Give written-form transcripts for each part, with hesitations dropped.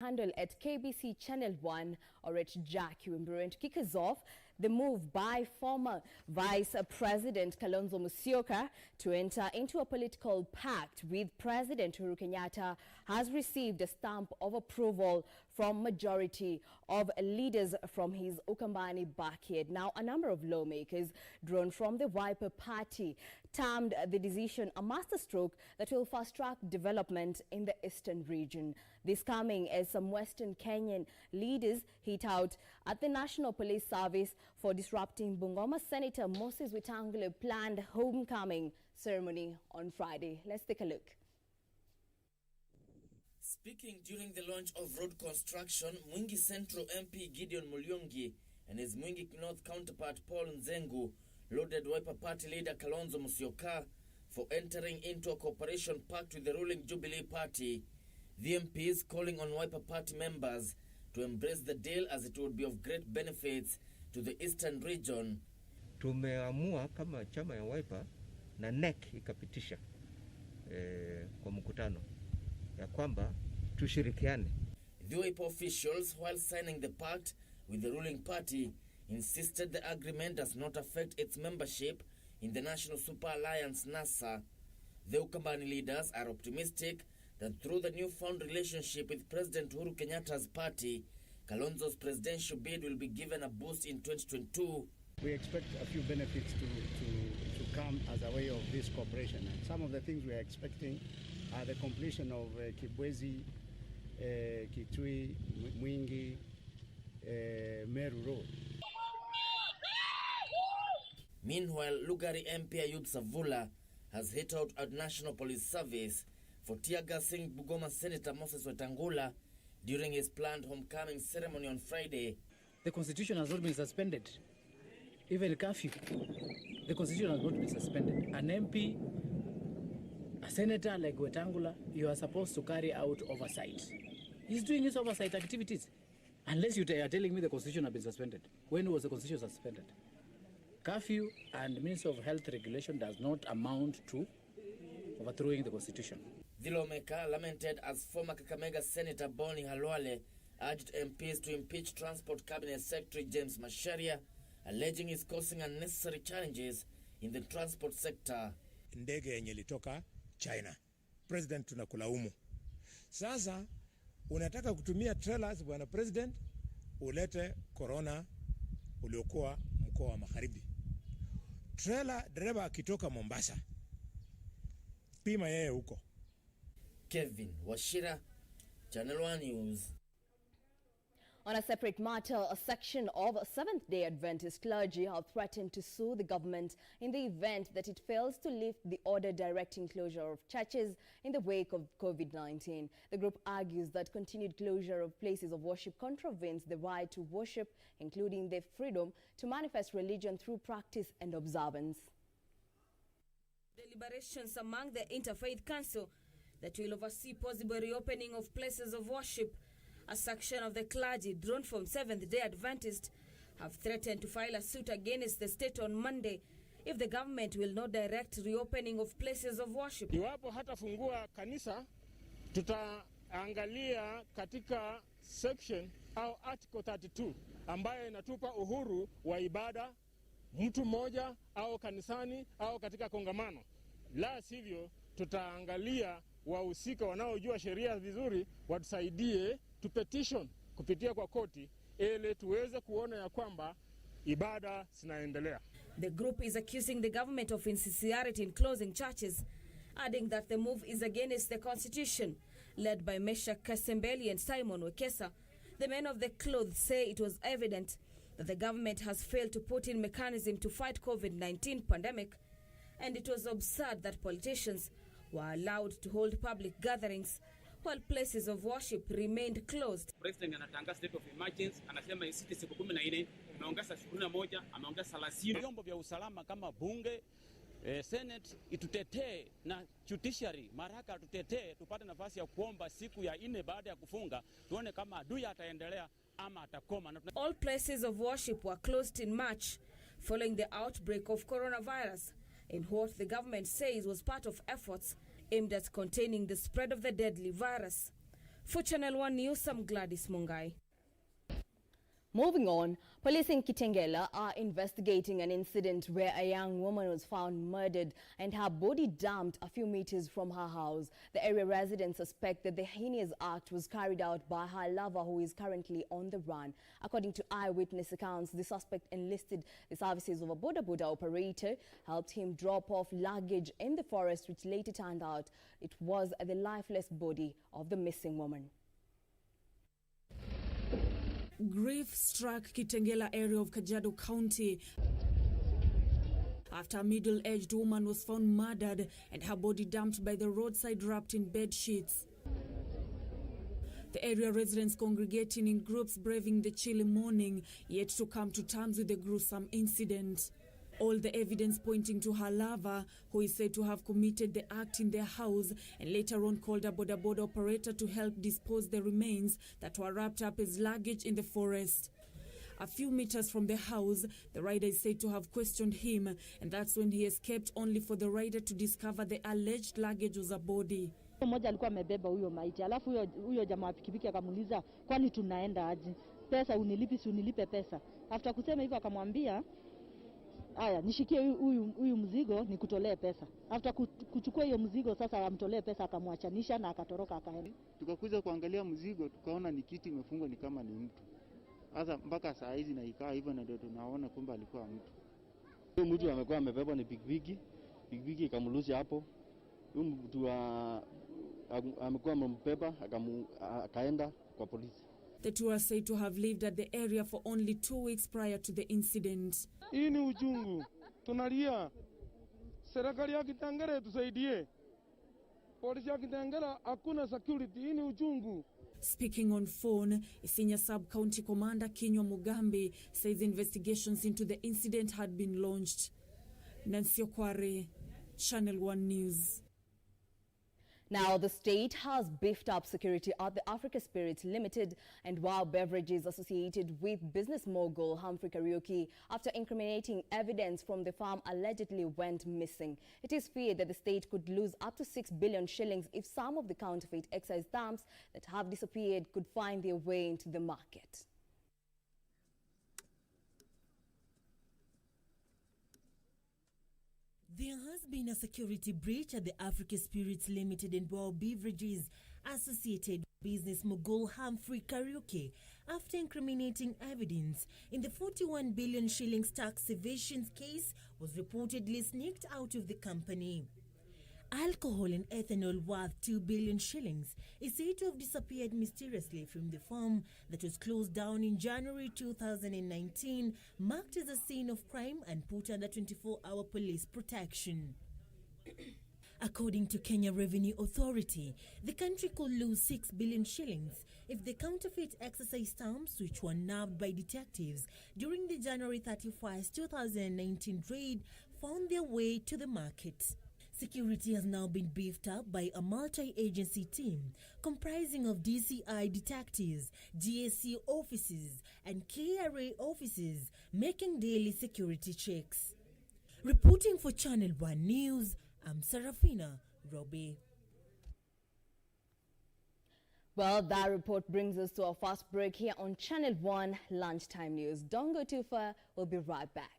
Handle at KBC Channel 1 or at Wambiru. And to kick us off, the move by former Vice President Kalonzo Musyoka to enter into a political pact with President Uhuru Kenyatta has received a stamp of approval from majority of leaders from his Ukambani backyard. Now, a number of lawmakers drawn from the Wiper Party termed the decision a masterstroke that will fast-track development in the eastern region. This coming as some Western Kenyan leaders hit out at the National Police Service for disrupting Bungoma Senator Moses Wetangula's planned homecoming ceremony on Friday. Let's take a look. Speaking during the launch of road construction, Mwingi Central MP Gideon Mulyongi and his Mwingi North counterpart Paul Nzengu loaded Wiper Party leader Kalonzo Musyoka for entering into a cooperation pact with the ruling Jubilee Party. The MPs calling on Wiper Party members to embrace the deal as it would be of great benefits to the eastern region. Tumeamua kama chama ya Wiper na NEC ikapitisha kwa mkutano ya kwamba tushirikiane. The Wiper officials, while signing the pact with the ruling party, insisted the agreement does not affect its membership in the National Super Alliance NASA. The Ukambani leaders are optimistic that through the newfound relationship with President Uhuru Kenyatta's party, Kalonzo's presidential bid will be given a boost in 2022. We expect a few benefits to come as a way of this cooperation. And some of the things we are expecting are the completion of Kibwezi, Kitui, Mwingi, Meru Road. Meanwhile, Lugari MP Ayub Savula has hit out at National Police Service for tear-gassing Bungoma Senator Moses Wetangula during his planned homecoming ceremony on Friday. The constitution has not been suspended. Even curfew, the constitution has not been suspended. An MP, a senator like Wetangula, you are supposed to carry out oversight. He's doing his oversight activities. Unless you are telling me the constitution has been suspended. When was the constitution suspended? Curfew and Ministry of Health regulation does not amount to overthrowing the constitution. The lawmaker lamented as former Kakamega Senator Boni Halwale urged MPs to impeach Transport Cabinet Secretary James Macharia, alleging he's causing unnecessary challenges in the transport sector. Ndege yenye ilitoka China. President tunakulaumu. Sasa unataka kutumia trailers bwana president ulete corona uliokuwa mkoa wa Magharibi. Trailer dereva akitoka Mombasa. Pima yeye huko. Kevin Washira, Channel 1 News. On a separate matter, a section of Seventh-day Adventist clergy have threatened to sue the government in the event that it fails to lift the order directing closure of churches in the wake of COVID-19. The group argues that continued closure of places of worship contravenes the right to worship, including the freedom to manifest religion through practice and observance. Deliberations among the Interfaith Council that will oversee possible reopening of places of worship. A section of the clergy drawn from Seventh-day Adventists have threatened to file a suit against the state on Monday if the government will not direct reopening of places of worship. Iwapo hatafungua kanisa, tutaangalia katika section au article 32 ambayo inatupa uhuru wa ibada mtu mmoja au kanisani au katika kongamano. La sivyo tutaangalia wahusika wanaojua sheria vizuri watusaidie to petition kupitia kwa koti ili tuweze kuona ya kwamba ibada zinaendelea. The group is accusing the government of insincerity in closing churches, adding that the move is against the constitution. Led by Meshach Kasembeli and Simon Wekesa, the men of the cloth say it was evident that the government has failed to put in mechanism to fight COVID-19 pandemic, and it was absurd that politicians were allowed to hold public gatherings while places of worship remained closed. President anatangaza state of emergency, anasema isiti siku 14, ameongeza siku 1, ameongeza 30. Vyombo vya usalama kama bunge, Senate itutetee na judiciary maraka tutetee tupate nafasi ya kuomba siku ya 4 baada ya kufunga tuone kama adui ataendelea ama atakoma. All places of worship were closed in March following the outbreak of coronavirus, in what the government says was part of efforts aimed at containing the spread of the deadly virus. For Channel 1 News, I'm Gladys Mungai. Moving on, police in Kitengela are investigating an incident where a young woman was found murdered and her body dumped a few meters from her house. The area residents suspect that the heinous act was carried out by her lover, who is currently on the run. According to eyewitness accounts, the suspect enlisted the services of a boda operator, helped him drop off luggage in the forest, which later turned out it was the lifeless body of the missing woman. Grief struck Kitengela area of Kajiado County after a middle-aged woman was found murdered and her body dumped by the roadside wrapped in bed sheets. The area residents congregating in groups braving the chilly morning, yet to come to terms with the gruesome incident. All the evidence pointing to her lover, who is said to have committed the act in their house and later on called a boda operator to help dispose the remains that were wrapped up as luggage in the forest. A few meters from the house, the rider is said to have questioned him, and that's when he escaped, only for the rider to discover the alleged luggage was a body. Mmoja alikuwa amebeba huyo maiti, alafu huyo jamaa pikipiki akamuuliza, kwani tunaenda aje? Pesa unilipi, si unilipe pesa. After kusema hivyo akamwambia, aya, nishikie huyu mzigo nikutolee pesa. After kuchukua hiyo mzigo sasa amtolee pesa, akamwachanisha na akatoroka akaenda. Tukakuja kuangalia mzigo, tukaona ni kiti imefungwa ni kama ni mtu. Sasa mpaka saa hizi na ikaa hivyo na ndio tunaona kumbe alikuwa mtu. Huyo mtu amekuwa amebeba ni pikipiki ikamrusha hapo. Huyo mtu amekuwa amembeba akaenda kwa polisi. The two are said to have lived at the area for only 2 weeks prior to the incident. Hii ni uchungu. Tunalia. Serikali ya Kitengela tusaidie. Polisi ya Kitengela hakuna security. Hii ni uchungu. Speaking on phone, a senior sub-county commander Kinywa Mugambi says investigations into the incident had been launched. Nancy Okware, Channel 1 News. Now, the state has beefed up security at the Africa Spirits Limited and Wow Beverages associated with business mogul Humphrey Kariuki after incriminating evidence from the farm allegedly went missing. It is feared that the state could lose up to 6 billion shillings if some of the counterfeit excise stamps that have disappeared could find their way into the market. There has been a security breach at the Africa Spirits Limited and Wow Beverages associated business mogul Humphrey Kariuki after incriminating evidence in the 41 billion shillings tax evasion case was reportedly sneaked out of the company. Alcohol and ethanol worth 2 billion shillings is said to have disappeared mysteriously from the farm that was closed down in January 2019, marked as a scene of crime and put under 24-hour police protection. According to Kenya Revenue Authority, the country could lose 6 billion shillings if the counterfeit exercise stamps, which were nabbed by detectives during the January 31st, 2019 raid, found their way to the market. Security has now been beefed up by a multi-agency team comprising of DCI detectives, GSC officers, and KRA officers making daily security checks. Reporting for Channel 1 News, I'm Serafina Robbie. Well, that report brings us to our first break here on Channel 1 Lunchtime News. Don't go too far, we'll be right back.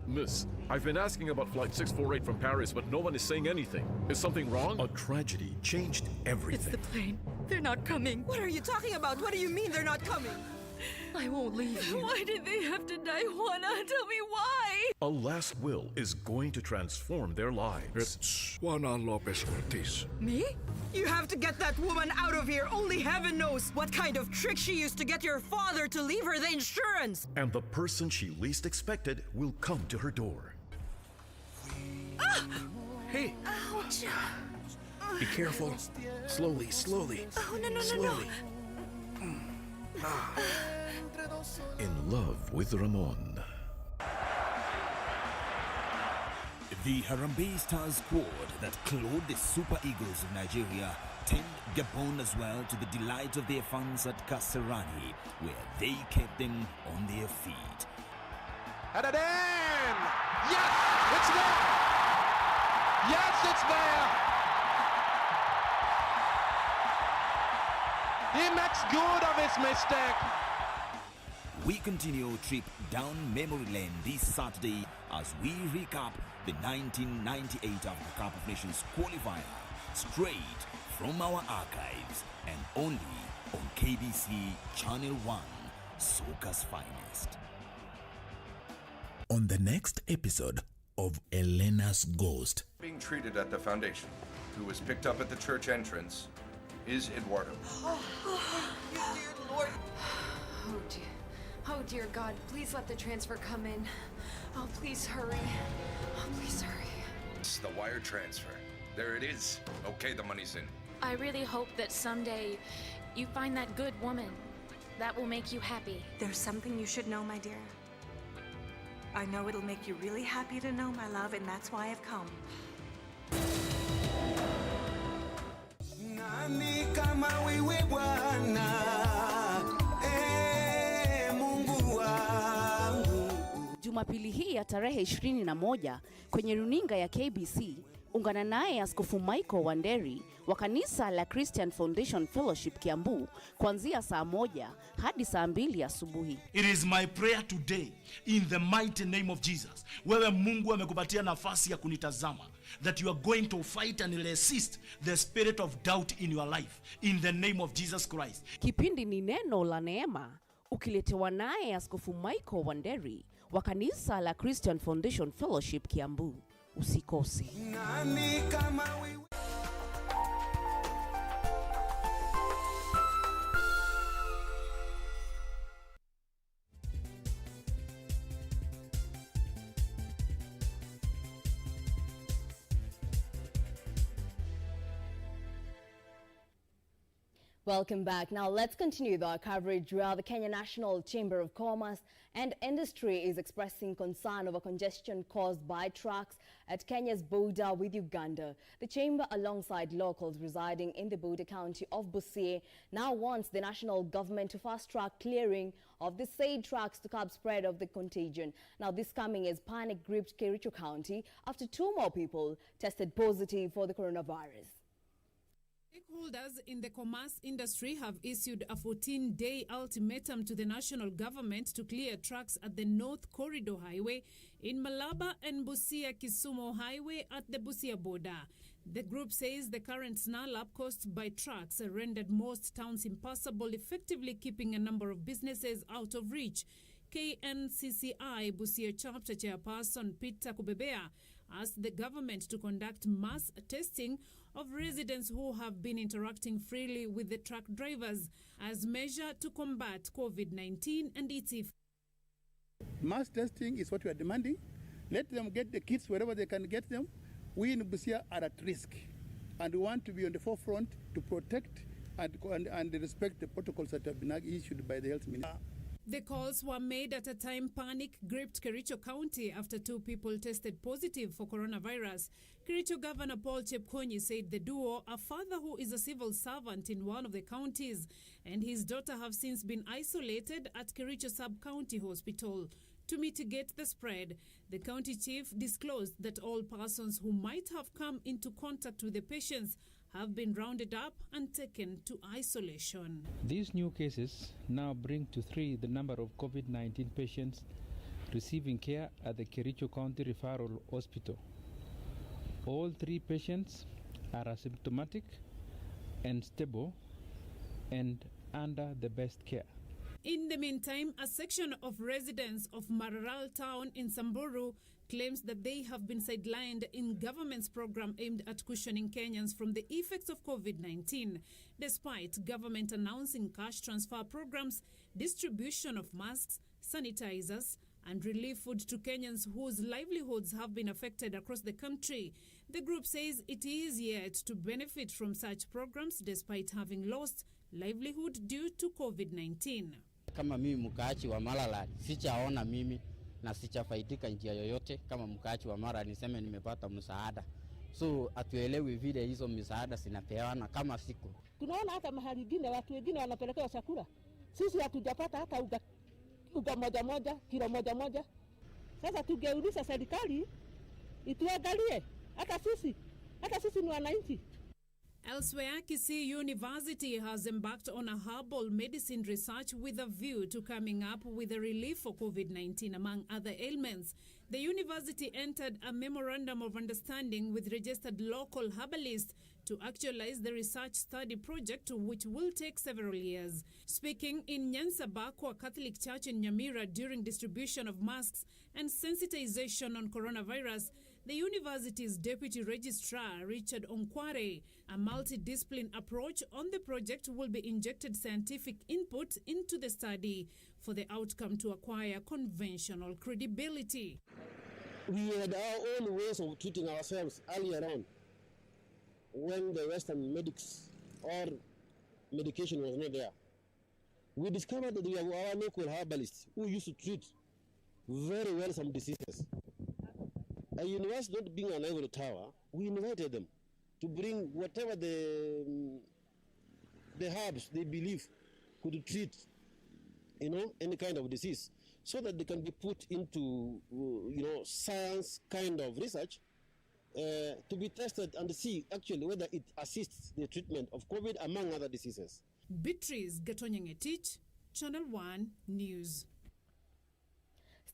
Miss, I've been asking about Flight 648 from Paris, but no one is saying anything. Is something wrong? A tragedy changed everything. It's the plane. They're not coming. What are you talking about? What do you mean they're not coming? I won't leave you. Why did they have to die, Juana? Tell me why. A last will is going to transform their lives. It's Juana Lopez Ortiz. Me? You have to get that woman out of here. Only heaven knows what kind of trick she used to get your father to leave her the insurance. And the person she least expected will come to her door. Ah! Hey! Ouch! Be careful. Slowly, slowly. Oh, no, slowly. In love with Ramon. The Harambee Stars squad that clothed the Super Eagles of Nigeria turned Gabon as well to the delight of their fans at Kasarani, where they kept them on their feet. Headed in! Yes, it's there! Yes, it's there! He makes good of his mistake. We continue our trip down memory lane this Saturday as we recap the 1998 Africa Cup of Nations qualifier straight from our archives and only on KBC Channel 1, Soca's finest. On the next episode of Elena's Ghost. Being treated at the foundation, who was picked up at the church entrance, is Eduardo. Oh, you dear Lord. Oh, dear. Oh, dear God, please let the transfer come in. Oh, please hurry. Oh, please hurry. It's the wire transfer. There it is. Okay, the money's in. I really hope that someday you find that good woman. That will make you happy. There's something you should know, my dear. I know it'll make you really happy to know, my love, and that's why I've come. Nani kama wewe Bwana, Mungu wangu. Jumapili hii ya tarehe 21 kwenye runinga ya KBC, ungana naye Askofu Michael Wanderi wa kanisa la Christian Foundation Fellowship Kiambu kuanzia saa 1 hadi saa 2 asubuhi. It is my prayer today in the mighty name of Jesus. Wewe Mungu amekupatia nafasi ya kunitazama, that you are going to fight and resist the spirit of doubt in your life in the name of Jesus Christ. Kipindi ni neno la neema, ukiletewa naye Askofu Michael Wanderi wa kanisa la Christian Foundation Fellowship Kiambu. Usikose. Nani kama wewe. Welcome back. Now let's continue the coverage where the Kenya National Chamber of Commerce and Industry is expressing concern over congestion caused by trucks at Kenya's border with Uganda. The chamber, alongside locals residing in the border county of Busia, now wants the national government to fast-track clearing of the said trucks to curb spread of the contagion. Now this coming as panic gripped Kericho County after 2 more people tested positive for the coronavirus. Stakeholders in the commerce industry have issued a 14-day ultimatum to the national government to clear trucks at the North Corridor Highway in Malaba and Busia-Kisumu Highway at the Busia border. The group says the current snarl-up caused by trucks rendered most towns impassable, effectively keeping a number of businesses out of reach. KNCCI Busia Chapter Chairperson Peter Kubebea asked the government to conduct mass testing of residents who have been interacting freely with the truck drivers as measure to combat COVID-19 and its effects. Mass testing is what we are demanding. Let them get the kits wherever they can get them. We in Busia are at risk, and we want to be on the forefront to protect and respect the protocols that have been issued by the health minister. The calls were made at a time panic gripped Kericho County after 2 people tested positive for coronavirus. Kericho Governor Paul Chepkonyi said the duo, a father who is a civil servant in one of the counties, and his daughter have since been isolated at Kericho Sub-County Hospital. To mitigate the spread, the county chief disclosed that all persons who might have come into contact with the patients have been rounded up and taken to isolation. These new cases now bring to 3 the number of COVID-19 patients receiving care at the Kericho County Referral Hospital. All 3 patients are asymptomatic and stable and under the best care. In the meantime, a section of residents of Mararal town in Samburu claims that they have been sidelined in government's program aimed at cushioning Kenyans from the effects of COVID-19. Despite government announcing cash transfer programs, distribution of masks, sanitizers, and relief food to Kenyans whose livelihoods have been affected across the country, the group says it is yet to benefit from such programs despite having lost livelihood due to COVID-19. Kama mimi mkaachi wa Malala, sijaona mimi na sichafaidika njia yoyote kama mkaaji wa Mara niseme nimepata msaada. So atuelewi vile hizo misaada zinapewana kama siku. Tunaona hata mahali wengine watu wengine wanapelekewa chakula. Sisi hatujapata hata uga moja moja, kilo moja moja. Sasa tungeuliza serikali ituangalie hata sisi ni wananchi. Elsewhere, Kisii University has embarked on a herbal medicine research with a view to coming up with a relief for COVID-19 among other ailments. The university entered a memorandum of understanding with registered local herbalists to actualize the research study project, which will take several years. Speaking in Nyansabakwa Catholic Church in Nyamira during distribution of masks and sensitization on coronavirus, the university's deputy registrar, Richard Onkware, a multidisciplinary approach on the project will be injected scientific input into the study for the outcome to acquire conventional credibility. We had our own ways of treating ourselves earlier on when the Western medics or medication was not there. We discovered that we have our local herbalists who used to treat very well some diseases. A university not being an ivory tower, we invited them to bring whatever the herbs they believe could treat, any kind of disease, so that they can be put into, science kind of research to be tested and see actually whether it assists the treatment of COVID among other diseases. Beatrice Gatonyangetich, Channel 1 News.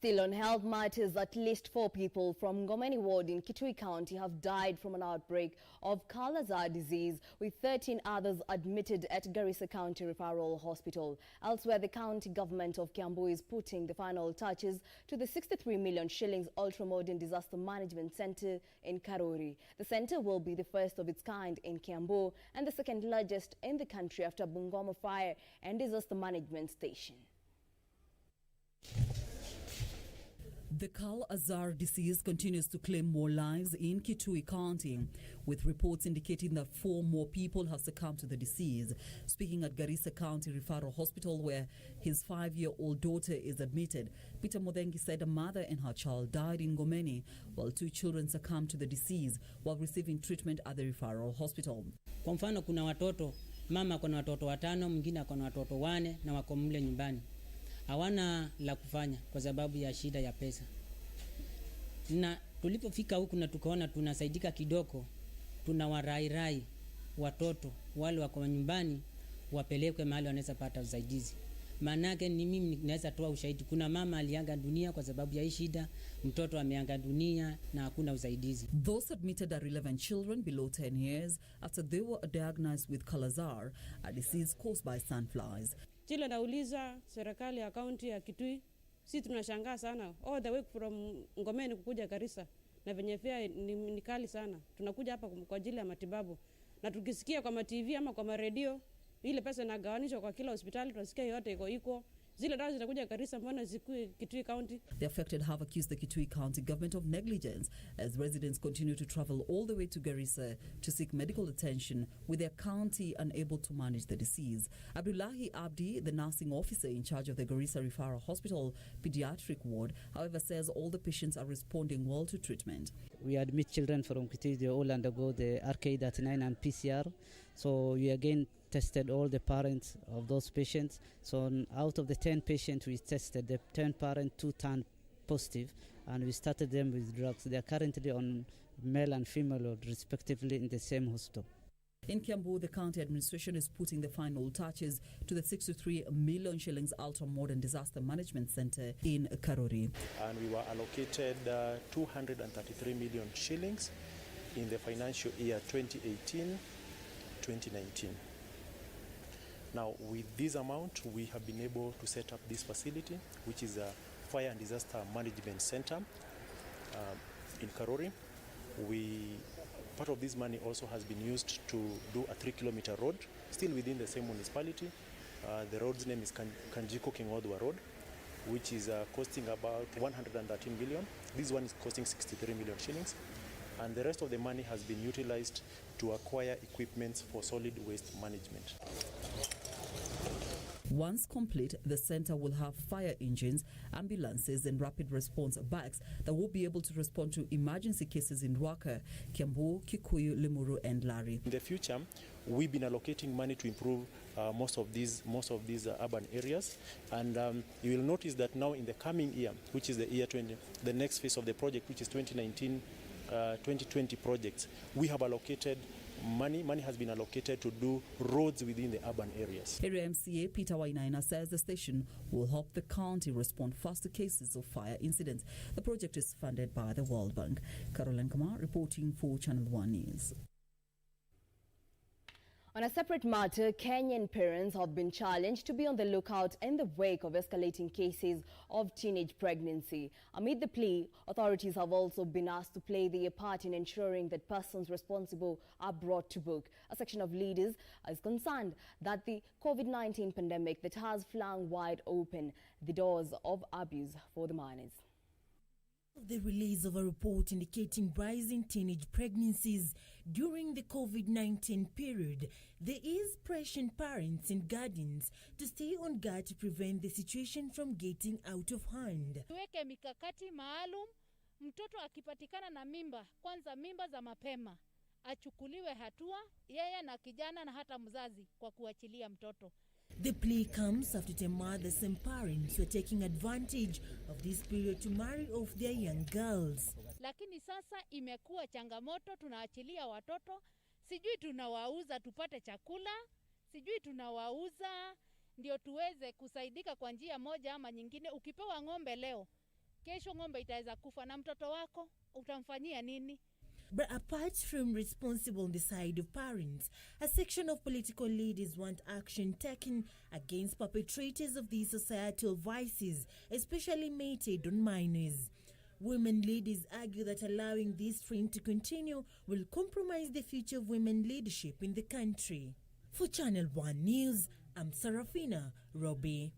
Still on health matters, at least 4 people from Ngomeni Ward in Kitui County have died from an outbreak of Kala-Azar disease, with 13 others admitted at Garissa County Referral Hospital. Elsewhere, the county government of Kiambu is putting the final touches to the 63 million shillings ultra-modern disaster management center in Karori. The center will be the first of its kind in Kiambu and the second largest in the country after Bungoma Fire and Disaster Management Station. The Kala-Azar disease continues to claim more lives in Kitui County, with reports indicating that 4 more people have succumbed to the disease. Speaking at Garissa County Referral Hospital, where his 5-year-old daughter is admitted, Peter Modhengi said a mother and her child died in Ngomeni, while 2 children succumbed to the disease while receiving treatment at the referral hospital. Kwa mfano kuna watoto, mama kuna watoto 5, mwingine kuna watoto 4 na wako mle nyumbani. Hawana la kufanya kwa sababu ya shida ya pesa. Na tulipofika huku na tukaona tunasaidika kidogo, tunawarairai watoto wale wako nyumbani wapelekwe mahali wanaweza pata usaidizi. Manake ni mimi naweza toa ushahidi, kuna mama aliaga dunia kwa sababu ya hii shida, mtoto ameaga dunia na hakuna usaidizi. Those admitted are 11 children below 10 years after they were diagnosed with Kala-Azar, a disease caused by sandflies. Chile nauliza serikali ya kaunti ya Kitui, sisi tunashangaa sana all the way from Ngomeni kukuja Garissa, na venye fare ni kali sana. Tunakuja hapa kwa ajili ya matibabu, na tukisikia kwa TV ama kwa radio ile pesa inagawanishwa kwa kila hospitali, tunasikia yote iko zile dawa zinakuja Garissa, mbona zikue Kitui County? The affected have accused the Kitui County government of negligence as residents continue to travel all the way to Garissa to seek medical attention, with their county unable to manage the disease. Abdullahi Abdi, the nursing officer in charge of the Garissa Referral Hospital Pediatric Ward, however, says all the patients are responding well to treatment. We admit children from Kitui, they all undergo the RK39 and PCR. So we again tested all the parents of those patients. So out of the 10 patients we tested, the 10 parents, 2 turned positive, and we started them with drugs. They are currently on male and female ward, respectively, in the same hospital. In Kiambu, the county administration is putting the final touches to the 63 million shillings ultra-modern disaster management center in Karori. And we were allocated 233 million shillings in the financial year 2018-2019. Now, with this amount, we have been able to set up this facility, which is a fire and disaster management center in Karori. Part of this money also has been used to do a 3-kilometer road, still within the same municipality. The road's name is Kanjiko Kingodwa Road, which is costing about 113 million. This one is costing 63 million shillings. And the rest of the money has been utilized to acquire equipment for solid waste management. Once complete, the center will have fire engines, ambulances, and rapid response bags that will be able to respond to emergency cases in Rwaka, Kiambu, Kikuyu, Limuru, and Lari. In the future, we've been allocating money to improve most of these urban areas, and you will notice that now in the coming year, which is the next phase of the project, which is 2020 projects, we have allocated money has been allocated to do roads within the urban areas. Area MCA Peter Wainaina says the station will help the county respond fast to cases of fire incidents. The project is funded by the World Bank. Caroline Kamar reporting for Channel 1 News. On a separate matter, Kenyan parents have been challenged to be on the lookout in the wake of escalating cases of teenage pregnancy. Amid the plea, authorities have also been asked to play their part in ensuring that persons responsible are brought to book. A section of leaders is concerned that the COVID-19 pandemic that has flung wide open the doors of abuse for the minors. The release of a report indicating rising teenage pregnancies during the COVID-19 period, there is pressure on parents and guardians to stay on guard to prevent the situation from getting out of hand. Tuweke mikakati maalum, mtoto akipatikana na mimba, kwanza mimba za mapema, achukuliwe hatua yeye na kijana na hata mzazi kwa kuachilia mtoto. The plea comes after the mothers and parents were taking advantage of this period to marry off their young girls. Lakini sasa imekuwa changamoto, tunaachilia watoto, sijui tunawauza tupate chakula, sijui tunawauza ndio tuweze kusaidika kwa njia moja ama nyingine. Ukipewa ng'ombe leo, kesho ng'ombe itaweza kufa na mtoto wako utamfanyia nini? But apart from responsible on the side of parents, a section of political leaders want action taken against perpetrators of these societal vices, especially meted on minors. Women leaders argue that allowing this trend to continue will compromise the future of women leadership in the country. For Channel 1 News, I'm Sarafina Robbie.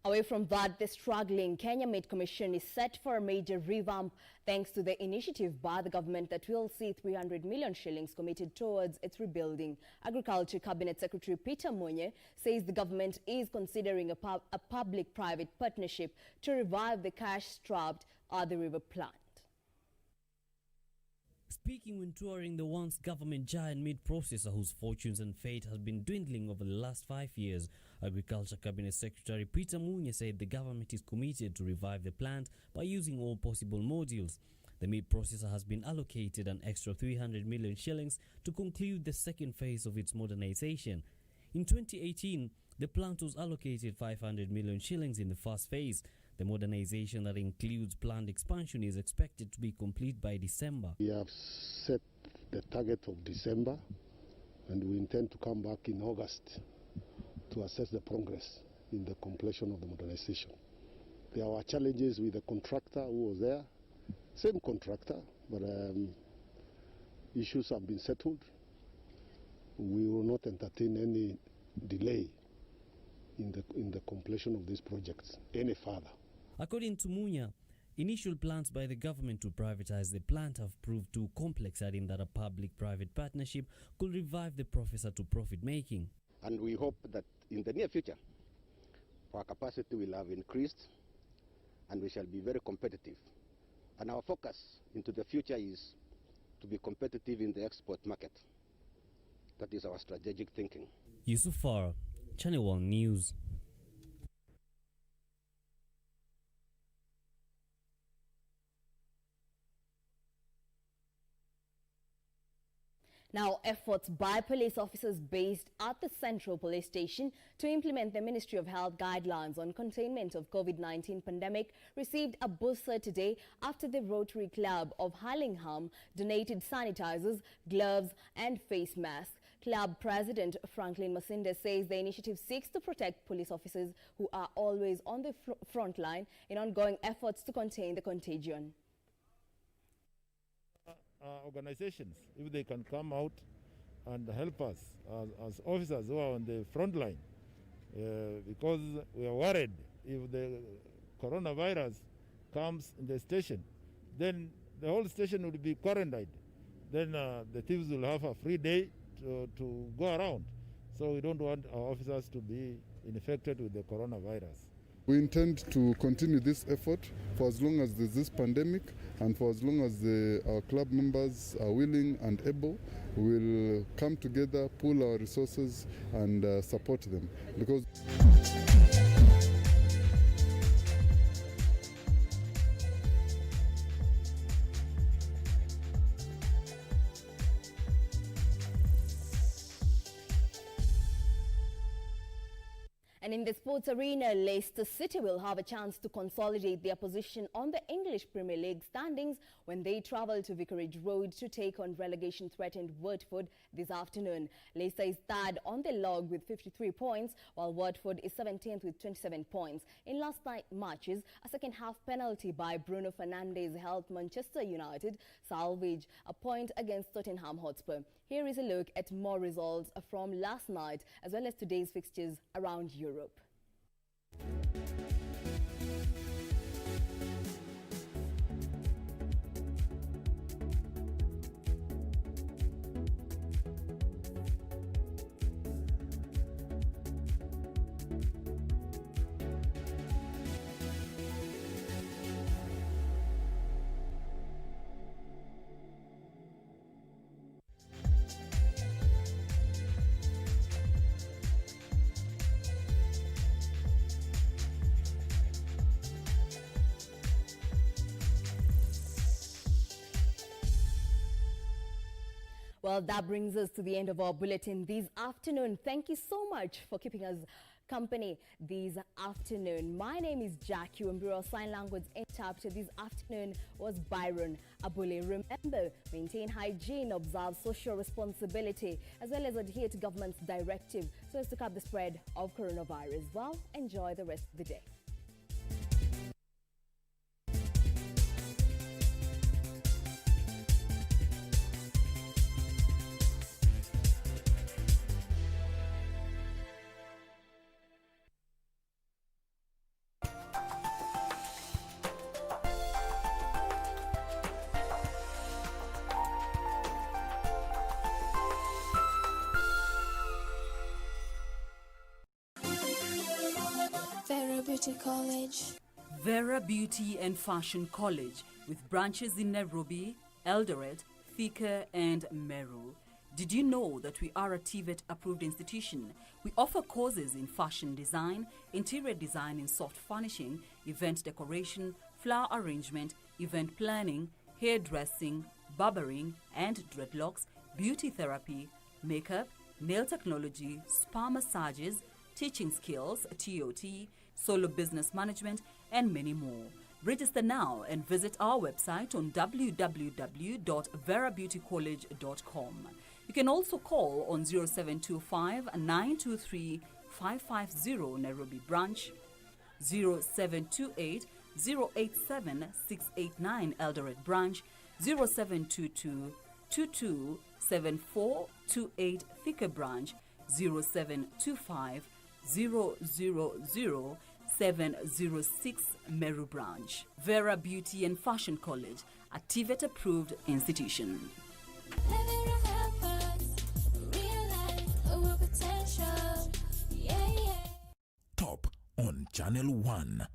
Away from that, the struggling Kenya Made Commission is set for a major revamp thanks to the initiative by the government that will see 300 million shillings committed towards its rebuilding. Agriculture Cabinet Secretary Peter Munye says the government is considering a public-private partnership to revive the cash-strapped Athi River plant. Speaking when touring the once government giant meat processor whose fortunes and fate has been dwindling over the last 5 years, Agriculture Cabinet Secretary Peter Munye said the government is committed to revive the plant by using all possible modules. The meat processor has been allocated an extra 300 million shillings to conclude the second phase of its modernization. In 2018, the plant was allocated 500 million shillings in the first phase. The modernization that includes plant expansion is expected to be complete by December. We have set the target of December, and we intend to come back in August to assess the progress in the completion of the modernization. There were challenges with the contractor who was there, same contractor, but issues have been settled. We will not entertain any delay in the completion of these projects any further. According to Munya, initial plans by the government to privatize the plant have proved too complex, adding that a public-private partnership could revive the processor to profit-making. And we hope that in the near future, our capacity will have increased and we shall be very competitive. And our focus into the future is to be competitive in the export market. That is our strategic thinking. Yusuf Farah, Channel 1 News. Now, efforts by police officers based at the Central Police Station to implement the Ministry of Health guidelines on containment of COVID-19 pandemic received a booster today after the Rotary Club of Hurlingham donated sanitizers, gloves and face masks. Club President Frontline Masinde says the initiative seeks to protect police officers who are always on the front line in ongoing efforts to contain the contagion. Organizations, if they can come out and help us as officers who are on the front line, because we are worried if the coronavirus comes in the station, then the whole station will be quarantined. Then the thieves will have a free day to go around. So we don't want our officers to be infected with the coronavirus. We intend to continue this effort for as long as there's this pandemic, and for as long as our club members are willing and able. We'll come together, pool our resources, and support them. Because And in the sports arena, Leicester City will have a chance to consolidate their position on the English Premier League standings when they travel to Vicarage Road to take on relegation-threatened Watford this afternoon. Leicester is third on the log with 53 points, while Watford is 17th with 27 points. In last night's matches, a second-half penalty by Bruno Fernandes helped Manchester United salvage a point against Tottenham Hotspur. Here is a look at more results from last night as well as today's fixtures around Europe. Well, that brings us to the end of our bulletin this afternoon. Thank you so much for keeping us company this afternoon. My name is Jackie Wambiru. Sign language interpreter this afternoon was Byron Abule. Remember, maintain hygiene, observe social responsibility, as well as adhere to government's directive so as to curb the spread of coronavirus. Well, enjoy the rest of the day. Beauty College. Vera Beauty and Fashion College, with branches in Nairobi, Eldoret, Thika and Meru. Did you know that we are a TVET approved institution? We offer courses in fashion design, interior design in soft furnishing, event decoration, flower arrangement, event planning, hairdressing, barbering and dreadlocks, beauty therapy, makeup, nail technology, spa massages, teaching skills, TOT, solo business management, and many more. Register now and visit our website on www.verabeautycollege.com. You can also call on 0725 923 550 Nairobi branch, 0728 087 689 Eldoret branch, 0722 22 7428 Thika branch, 0725 000 706 Meru branch. Vera Beauty and Fashion College, a TVET approved institution. Top on Channel 1.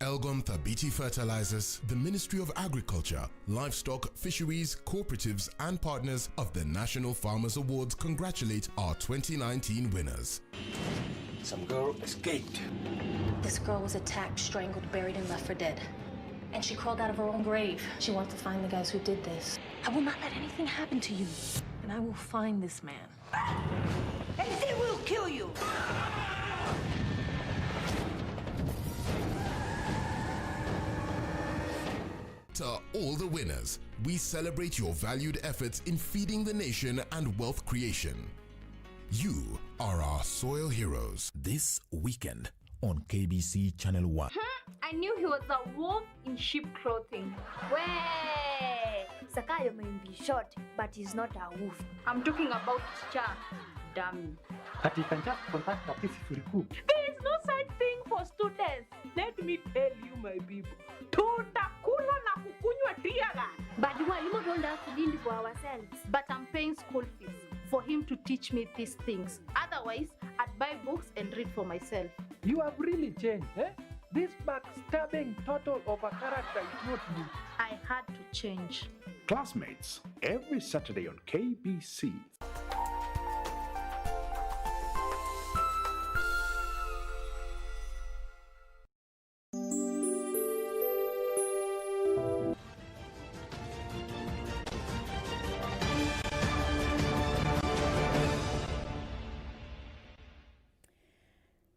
Elgon Thabiti Fertilizers, the Ministry of Agriculture, Livestock, Fisheries, Cooperatives and partners of the National Farmers Awards congratulate our 2019 winners. Some girl escaped. This girl was attacked, strangled, buried, and left for dead. And she crawled out of her own grave. She wants to find the guys who did this. I will not let anything happen to you. And I will find this man. And they will kill you! To all the winners, we celebrate your valued efforts in feeding the nation and wealth creation. You are our soil heroes. This weekend on KBC Channel 1. I knew he was a wolf in sheep clothing. Way! Sakayo may be short, but he's not a wolf. I'm talking about Cha. Damn. But you can just contact the peaceful group. There is no such thing for students. Let me tell you, my people. Tutakula na kukunywa tear gas. But walimu told us to deal for ourselves. But I'm paying school fees. for him to teach me these things. Otherwise, I'd buy books and read for myself. You have really changed, eh? This backstabbing total of a character is not you. I had to change. Classmates, every Saturday on KBC.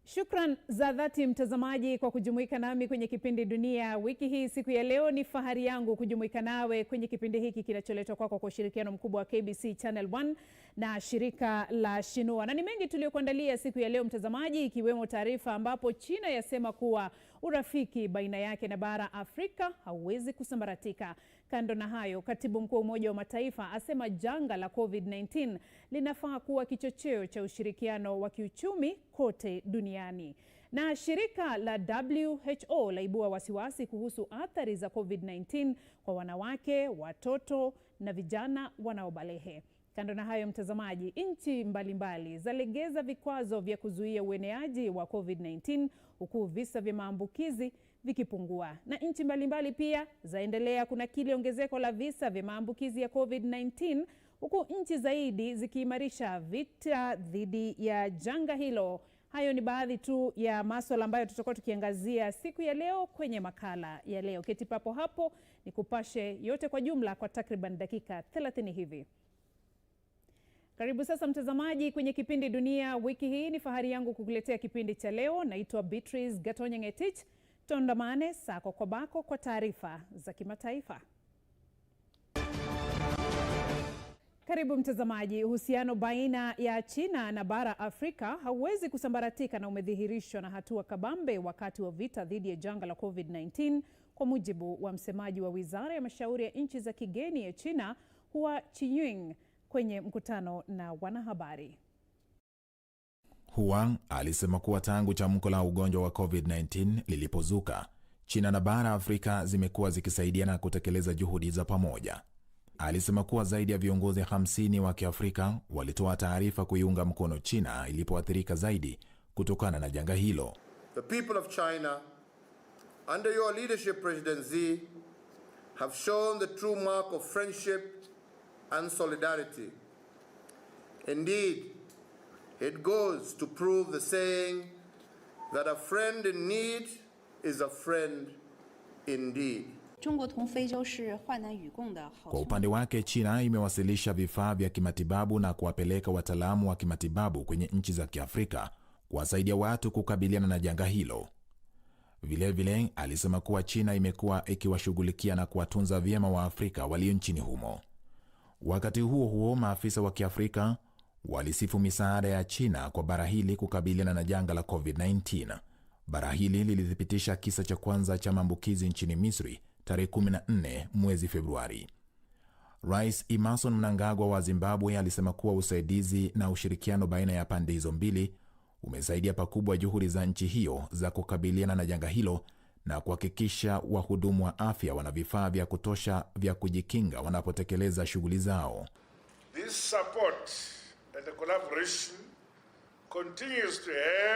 Shukran za dhati mtazamaji kwa kujumuika nami kwenye kipindi Dunia Wiki hii. Siku ya leo ni fahari yangu kujumuika nawe kwenye kipindi hiki kinacholetwa kwako kwa ushirikiano mkubwa wa KBC Channel 1 na shirika la Shinua. Na ni mengi tuliokuandalia siku ya leo mtazamaji, ikiwemo taarifa ambapo China yasema kuwa urafiki baina yake na bara Afrika hauwezi kusambaratika. Kando na hayo, Katibu Mkuu wa Umoja wa Mataifa asema janga la COVID-19 linafaa kuwa kichocheo cha ushirikiano wa kiuchumi kote duniani. Na shirika la WHO laibua wasiwasi kuhusu athari za COVID-19 kwa wanawake, watoto na vijana wanaobalehe. Kando na hayo mtazamaji, nchi mbalimbali zalegeza vikwazo vya kuzuia ueneaji wa COVID-19 huku visa vya maambukizi vikipungua. Na nchi mbalimbali pia zaendelea kunakili ongezeko la visa vya maambukizi ya COVID-19 huku nchi zaidi zikiimarisha vita dhidi ya janga hilo. Hayo ni baadhi tu ya masuala ambayo tutakuwa tukiangazia siku ya leo kwenye makala ya leo. Keti papo hapo ni kupashe yote kwa jumla kwa takriban dakika 30 hivi. Karibu sasa mtazamaji kwenye kipindi Dunia Wiki hii. Ni fahari yangu kukuletea kipindi cha leo. Naitwa Beatrice Gatonyengetich. Tondamane sako kwa bako kwa taarifa za kimataifa. Karibu mtazamaji. Uhusiano baina ya China na bara Afrika hauwezi kusambaratika na umedhihirishwa na hatua kabambe wakati wa vita dhidi ya janga la COVID-19, kwa mujibu wa msemaji wa Wizara ya Mashauri ya Nchi za Kigeni ya China, Hua Chunying, kwenye mkutano na wanahabari. Huang alisema kuwa tangu chamko la ugonjwa wa COVID-19 lilipozuka, China na bara Afrika zimekuwa zikisaidiana kutekeleza juhudi za pamoja. Alisema kuwa zaidi ya viongozi 50 wa Kiafrika walitoa taarifa kuiunga mkono China ilipoathirika zaidi kutokana na janga hilo. The people of China, under your leadership, President Xi, have shown the true mark of friendship and solidarity. Indeed, it goes to prove the saying that a friend in need is a friend indeed. Kwa upande wake, China imewasilisha vifaa vya kimatibabu na kuwapeleka wataalamu wa kimatibabu kwenye nchi za Kiafrika kuwasaidia watu kukabiliana na janga hilo. Vilevile, alisema kuwa China imekuwa ikiwashughulikia na kuwatunza vyema wa Afrika walio nchini humo. Wakati huo huo, maafisa wa Kiafrika walisifu misaada ya China kwa bara hili kukabiliana na janga la COVID-19. Bara hili lilithibitisha kisa cha kwanza cha maambukizi nchini Misri tarehe 14 mwezi Februari. Rais Emmerson Mnangagwa wa Zimbabwe alisema kuwa usaidizi na ushirikiano baina ya pande hizo mbili umesaidia pakubwa juhudi za nchi hiyo za kukabiliana na janga hilo na kuhakikisha wahudumu wa afya wana vifaa vya kutosha vya kujikinga wanapotekeleza shughuli zao. This support and the collaboration continues to have